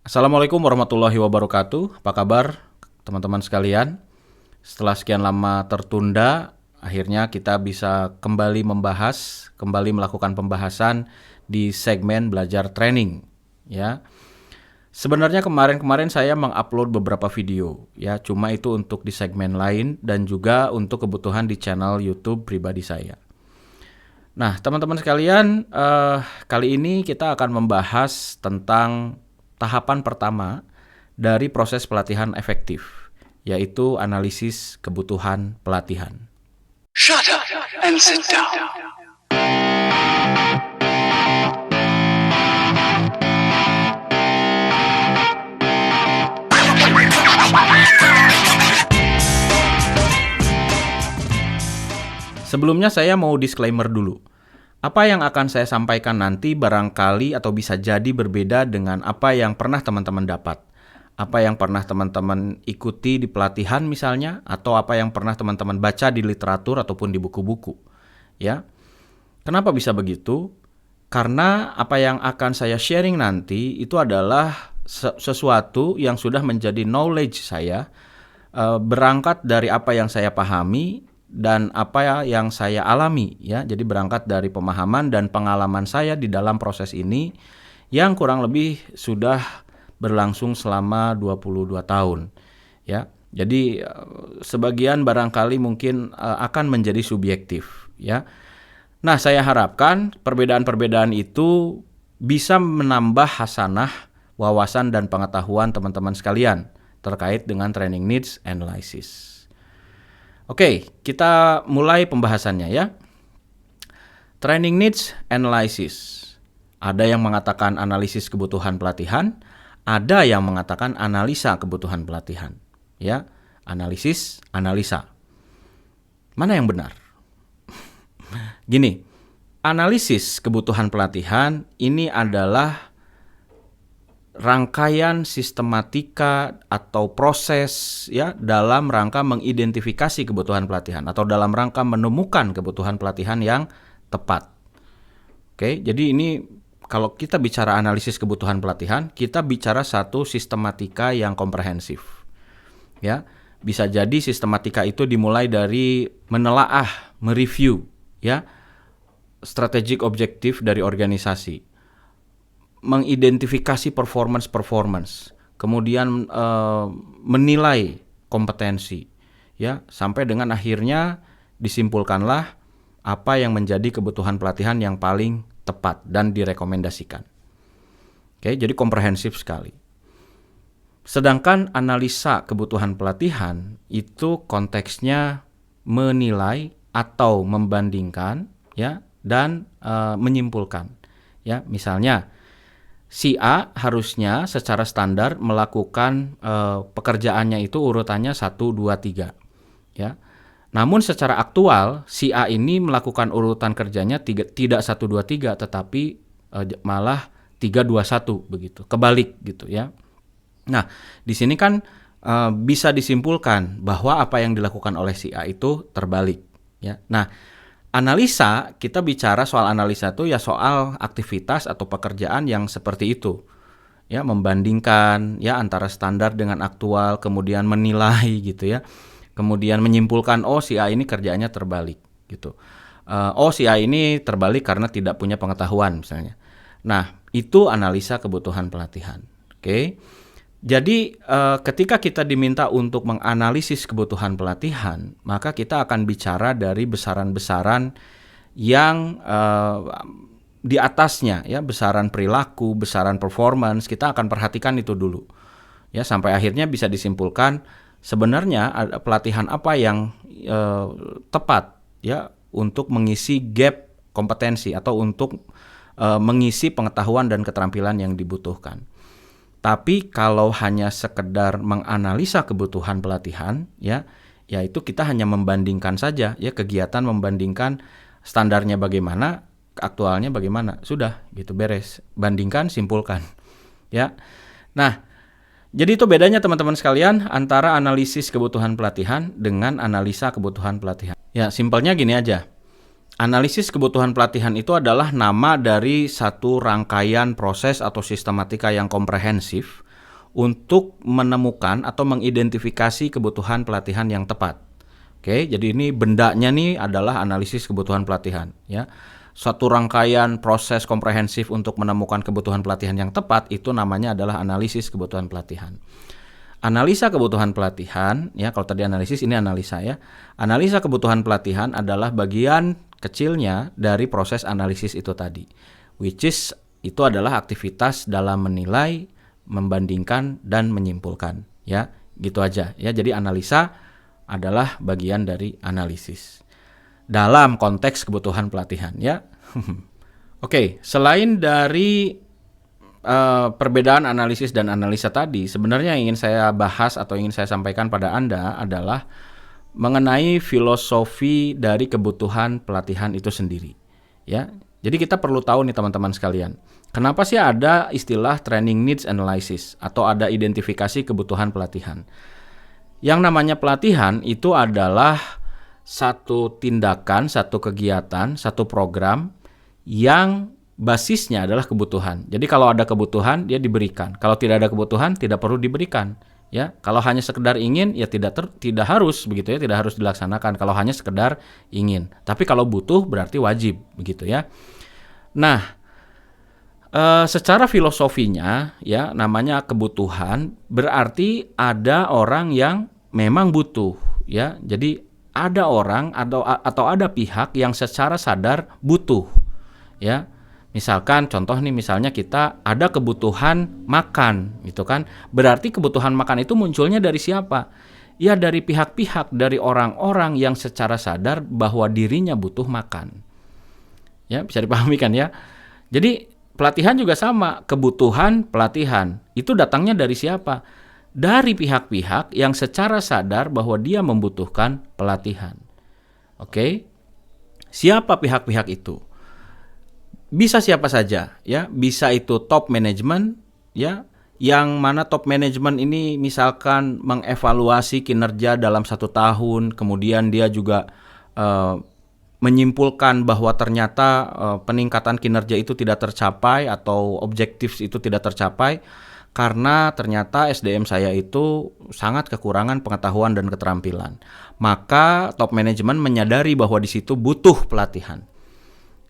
Assalamualaikum warahmatullahi wabarakatuh. Apa kabar teman-teman sekalian? Setelah sekian lama tertunda, akhirnya kita bisa kembali melakukan pembahasan di segmen belajar training, ya. Sebenarnya kemarin saya mengupload beberapa video, ya, cuma itu untuk di segmen lain dan juga untuk kebutuhan di channel YouTube pribadi saya. Nah, teman-teman sekalian, kali ini kita akan membahas tentang tahapan pertama dari proses pelatihan efektif, yaitu analisis kebutuhan pelatihan. Shut up and sit down. Sebelumnya saya mau disclaimer dulu. Apa yang akan saya sampaikan nanti barangkali atau bisa jadi berbeda dengan apa yang pernah teman-teman dapat. Apa yang pernah teman-teman ikuti di pelatihan misalnya, atau apa yang pernah teman-teman baca di literatur ataupun di buku-buku. Ya. Kenapa bisa begitu? Karena apa yang akan saya sharing nanti itu adalah sesuatu yang sudah menjadi knowledge saya, berangkat dari apa yang saya pahami dan apa yang saya alami, ya. Jadi berangkat dari pemahaman dan pengalaman saya di dalam proses ini yang kurang lebih sudah berlangsung selama 22 tahun, ya. Jadi sebagian barangkali mungkin akan menjadi subjektif, ya. Nah, saya harapkan perbedaan-perbedaan itu bisa menambah hasanah, wawasan dan pengetahuan teman-teman sekalian terkait dengan training needs analysis. Oke, kita mulai pembahasannya, ya. Training needs analysis. Ada yang mengatakan analisis kebutuhan pelatihan, ada yang mengatakan analisa kebutuhan pelatihan, ya. Analisis, analisa. Mana yang benar? Gini, analisis kebutuhan pelatihan ini adalah rangkaian sistematika atau proses, ya, dalam rangka mengidentifikasi kebutuhan pelatihan atau dalam rangka menemukan kebutuhan pelatihan yang tepat. Oke, jadi ini kalau kita bicara analisis kebutuhan pelatihan, kita bicara satu sistematika yang komprehensif. Ya, bisa jadi sistematika itu dimulai dari menelaah, mereview, ya, strategic objektif dari organisasi, mengidentifikasi performance, kemudian menilai kompetensi, ya, sampai dengan akhirnya disimpulkanlah apa yang menjadi kebutuhan pelatihan yang paling tepat dan direkomendasikan. Oke, jadi komprehensif sekali. Sedangkan analisa kebutuhan pelatihan itu konteksnya menilai atau membandingkan, ya, dan menyimpulkan, ya. Misalnya si A harusnya secara standar melakukan pekerjaannya itu urutannya 1, 2, 3, ya. Namun secara aktual si A ini melakukan urutan kerjanya tidak 1, 2, 3 tetapi malah 3, 2, 1 begitu. Kebalik gitu, ya. Nah, di sini kan bisa disimpulkan bahwa apa yang dilakukan oleh si A itu terbalik, ya. Nah, analisa, kita bicara soal analisa itu ya soal aktivitas atau pekerjaan yang seperti itu, ya, membandingkan, ya, antara standar dengan aktual, kemudian menilai gitu, ya, kemudian menyimpulkan si A ini kerjaannya terbalik gitu, si A ini terbalik karena tidak punya pengetahuan misalnya. Nah, itu analisa kebutuhan pelatihan. Oke. Jadi ketika kita diminta untuk menganalisis kebutuhan pelatihan, maka kita akan bicara dari besaran-besaran yang di atasnya, ya, besaran perilaku, besaran performance, kita akan perhatikan itu dulu, ya, sampai akhirnya bisa disimpulkan sebenarnya pelatihan apa yang tepat, ya, untuk mengisi gap kompetensi atau untuk mengisi pengetahuan dan keterampilan yang dibutuhkan. Tapi kalau hanya sekedar menganalisa kebutuhan pelatihan, ya itu kita hanya membandingkan saja, ya, kegiatan membandingkan standarnya bagaimana, aktualnya bagaimana, sudah gitu, beres, bandingkan, simpulkan, ya. Nah, jadi itu bedanya teman-teman sekalian antara analisis kebutuhan pelatihan dengan analisa kebutuhan pelatihan. Ya, simpelnya gini aja. Analisis kebutuhan pelatihan itu adalah nama dari satu rangkaian proses atau sistematika yang komprehensif untuk menemukan atau mengidentifikasi kebutuhan pelatihan yang tepat. Oke, jadi ini bendanya nih adalah analisis kebutuhan pelatihan, ya. Suatu rangkaian proses komprehensif untuk menemukan kebutuhan pelatihan yang tepat itu namanya adalah analisis kebutuhan pelatihan. Analisa kebutuhan pelatihan, ya, kalau tadi analisis, ini analisa, ya. Analisa kebutuhan pelatihan adalah bagian kecilnya dari proses analisis itu tadi, which is itu adalah aktivitas dalam menilai, membandingkan, dan menyimpulkan, ya. Gitu aja, ya. Jadi analisa adalah bagian dari analisis dalam konteks kebutuhan pelatihan, ya. Oke, selain dari perbedaan analisis dan analisa tadi, sebenarnya yang ingin saya bahas atau ingin saya sampaikan pada Anda adalah mengenai filosofi dari kebutuhan pelatihan itu sendiri, ya. Jadi kita perlu tahu nih teman-teman sekalian, kenapa sih ada istilah training needs analysis atau ada identifikasi kebutuhan pelatihan. Yang namanya pelatihan itu adalah satu tindakan, satu kegiatan, satu program yang basisnya adalah kebutuhan. Jadi kalau ada kebutuhan, dia diberikan. Kalau tidak ada kebutuhan, tidak perlu diberikan. Ya, kalau hanya sekedar ingin, ya tidak harus begitu, ya, tidak harus dilaksanakan. Kalau hanya sekedar ingin. Tapi kalau butuh berarti wajib begitu, ya. Nah, secara filosofinya, ya, namanya kebutuhan berarti ada orang yang memang butuh, ya. Jadi ada orang atau ada pihak yang secara sadar butuh, ya. Misalkan contoh nih, misalnya kita ada kebutuhan makan, gitu kan. Berarti kebutuhan makan itu munculnya dari siapa? Ya dari pihak-pihak, dari orang-orang yang secara sadar bahwa dirinya butuh makan. Ya, bisa dipahami kan, ya. Jadi pelatihan juga sama, kebutuhan pelatihan itu datangnya dari siapa? Dari pihak-pihak yang secara sadar bahwa dia membutuhkan pelatihan. Oke? Siapa pihak-pihak itu? Bisa siapa saja, ya. Bisa itu top management, ya. Yang mana top management ini misalkan mengevaluasi kinerja dalam 1 tahun, kemudian dia juga menyimpulkan bahwa ternyata peningkatan kinerja itu tidak tercapai atau objektif itu tidak tercapai karena ternyata SDM saya itu sangat kekurangan pengetahuan dan keterampilan. Maka top management menyadari bahwa di situ butuh pelatihan.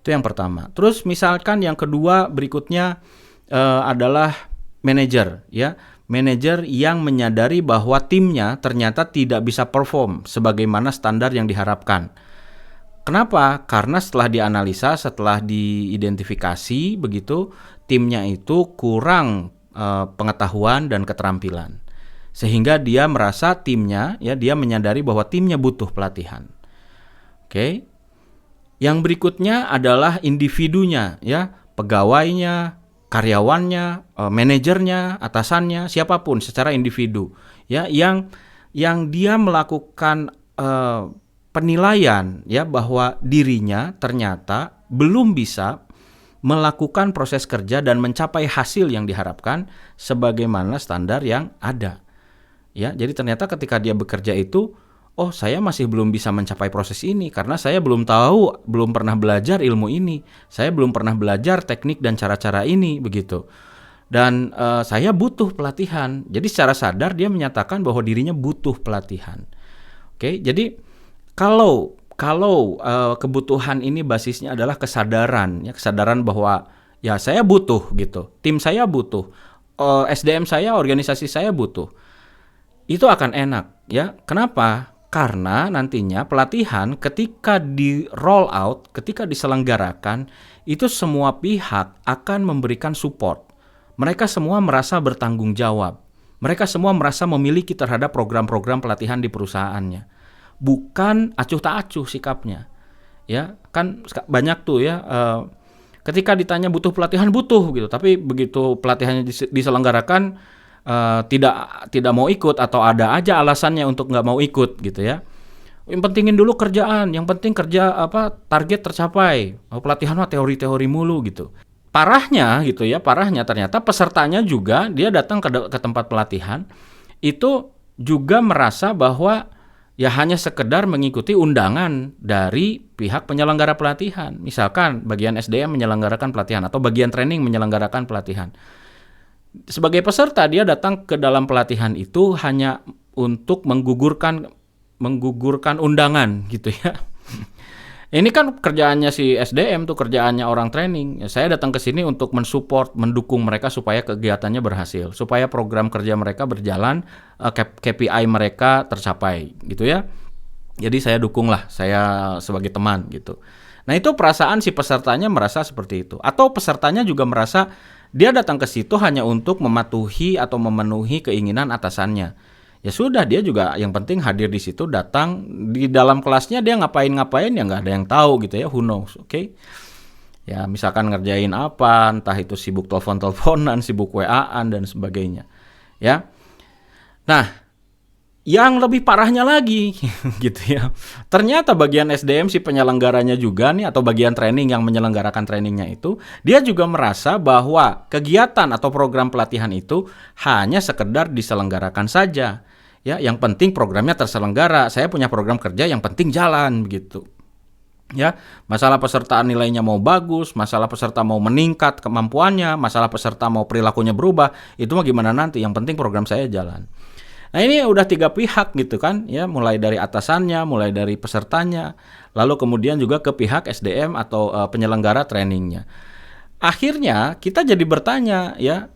Itu yang pertama. Terus misalkan yang kedua berikutnya adalah manajer, ya. Manajer yang menyadari bahwa timnya ternyata tidak bisa perform sebagaimana standar yang diharapkan. Kenapa? Karena setelah dianalisa, setelah diidentifikasi begitu, timnya itu kurang pengetahuan dan keterampilan. Sehingga dia merasa timnya, ya, dia menyadari bahwa timnya butuh pelatihan. Oke. Yang berikutnya adalah individunya, ya, pegawainya, karyawannya, manajernya, atasannya, siapapun secara individu, ya, yang dia melakukan penilaian, ya, bahwa dirinya ternyata belum bisa melakukan proses kerja dan mencapai hasil yang diharapkan sebagaimana standar yang ada. Ya, jadi ternyata ketika dia bekerja itu, oh, saya masih belum bisa mencapai proses ini karena saya belum tahu, belum pernah belajar ilmu ini. Saya belum pernah belajar teknik dan cara-cara ini begitu. Dan saya butuh pelatihan. Jadi secara sadar dia menyatakan bahwa dirinya butuh pelatihan. Oke, jadi kalau kebutuhan ini basisnya adalah kesadaran, ya, kesadaran bahwa ya saya butuh gitu, tim saya butuh, SDM saya, organisasi saya butuh, itu akan enak, ya. Kenapa? Karena nantinya pelatihan ketika di roll out, ketika diselenggarakan, itu semua pihak akan memberikan support. Mereka semua merasa bertanggung jawab. Mereka semua merasa memiliki terhadap program-program pelatihan di perusahaannya. Bukan acuh tak acuh sikapnya, ya. Kan banyak tuh, ya, ketika ditanya butuh pelatihan, butuh gitu, tapi begitu pelatihannya diselenggarakan tidak mau ikut atau ada aja alasannya untuk nggak mau ikut gitu, ya. Yang pentingin dulu kerjaan, yang penting kerja target tercapai. Pelatihan mah teori-teori mulu gitu. Parahnya gitu, ya, parahnya ternyata pesertanya juga dia datang ke tempat pelatihan itu juga merasa bahwa ya hanya sekedar mengikuti undangan dari pihak penyelenggara pelatihan. Misalkan bagian SDM menyelenggarakan pelatihan atau bagian training menyelenggarakan pelatihan. Sebagai peserta dia datang ke dalam pelatihan itu hanya untuk menggugurkan undangan gitu ya. Ini kan kerjaannya si SDM tuh, kerjaannya orang training. Ya, saya datang ke sini untuk mensupport, mendukung mereka supaya kegiatannya berhasil, supaya program kerja mereka berjalan, KPI mereka tercapai gitu ya. Jadi saya dukung lah, saya sebagai teman gitu. Nah itu perasaan si pesertanya merasa seperti itu. Atau pesertanya juga merasa dia datang ke situ hanya untuk mematuhi atau memenuhi keinginan atasannya. Ya sudah, dia juga yang penting hadir di situ, datang di dalam kelasnya dia ngapain-ngapain ya nggak ada yang tahu gitu ya, who knows, oke? Ya misalkan ngerjain apa, entah itu sibuk telepon-teleponan, sibuk WA-an dan sebagainya. Ya. Nah, yang lebih parahnya lagi gitu ya. Ternyata bagian SDM si penyelenggaranya juga nih, atau bagian training yang menyelenggarakan trainingnya itu, dia juga merasa bahwa kegiatan atau program pelatihan itu hanya sekedar diselenggarakan saja. Ya, yang penting programnya terselenggara. Saya punya program kerja, yang penting jalan begitu. Ya, masalah peserta nilainya mau bagus, masalah peserta mau meningkat kemampuannya, masalah peserta mau perilakunya berubah, itu mah gimana nanti, yang penting program saya jalan. Nah, ini udah 3 pihak gitu kan, ya, mulai dari atasannya, mulai dari pesertanya, lalu kemudian juga ke pihak SDM atau penyelenggara trainingnya. Akhirnya kita jadi bertanya, ya,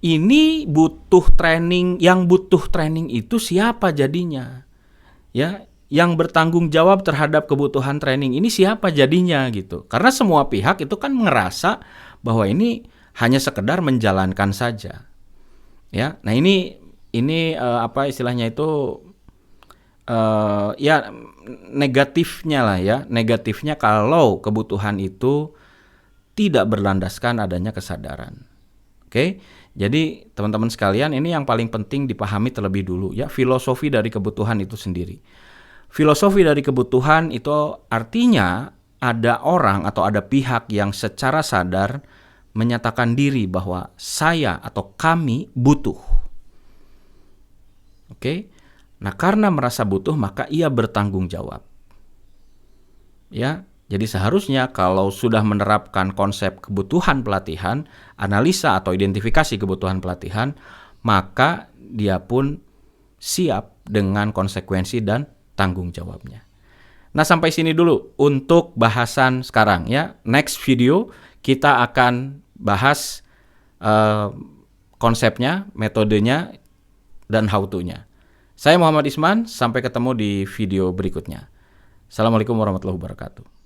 ini butuh training, yang butuh training itu siapa jadinya? Ya, yang bertanggung jawab terhadap kebutuhan training ini siapa jadinya gitu. Karena semua pihak itu kan ngerasa bahwa ini hanya sekedar menjalankan saja. Ya, nah ini apa istilahnya itu, ya negatifnya lah ya. Negatifnya kalau kebutuhan itu tidak berlandaskan adanya kesadaran. Oke. Jadi teman-teman sekalian, ini yang paling penting dipahami terlebih dulu ya, filosofi dari kebutuhan itu sendiri. Filosofi dari kebutuhan itu artinya ada orang atau ada pihak yang secara sadar menyatakan diri bahwa saya atau kami butuh. Oke. Nah, karena merasa butuh maka ia bertanggung jawab. Ya. Jadi seharusnya kalau sudah menerapkan konsep kebutuhan pelatihan, analisa atau identifikasi kebutuhan pelatihan, maka dia pun siap dengan konsekuensi dan tanggung jawabnya. Nah, sampai sini dulu untuk bahasan sekarang ya. Next video kita akan bahas konsepnya, metodenya, dan how to-nya. Saya Muhammad Isman, sampai ketemu di video berikutnya. Assalamualaikum warahmatullahi wabarakatuh.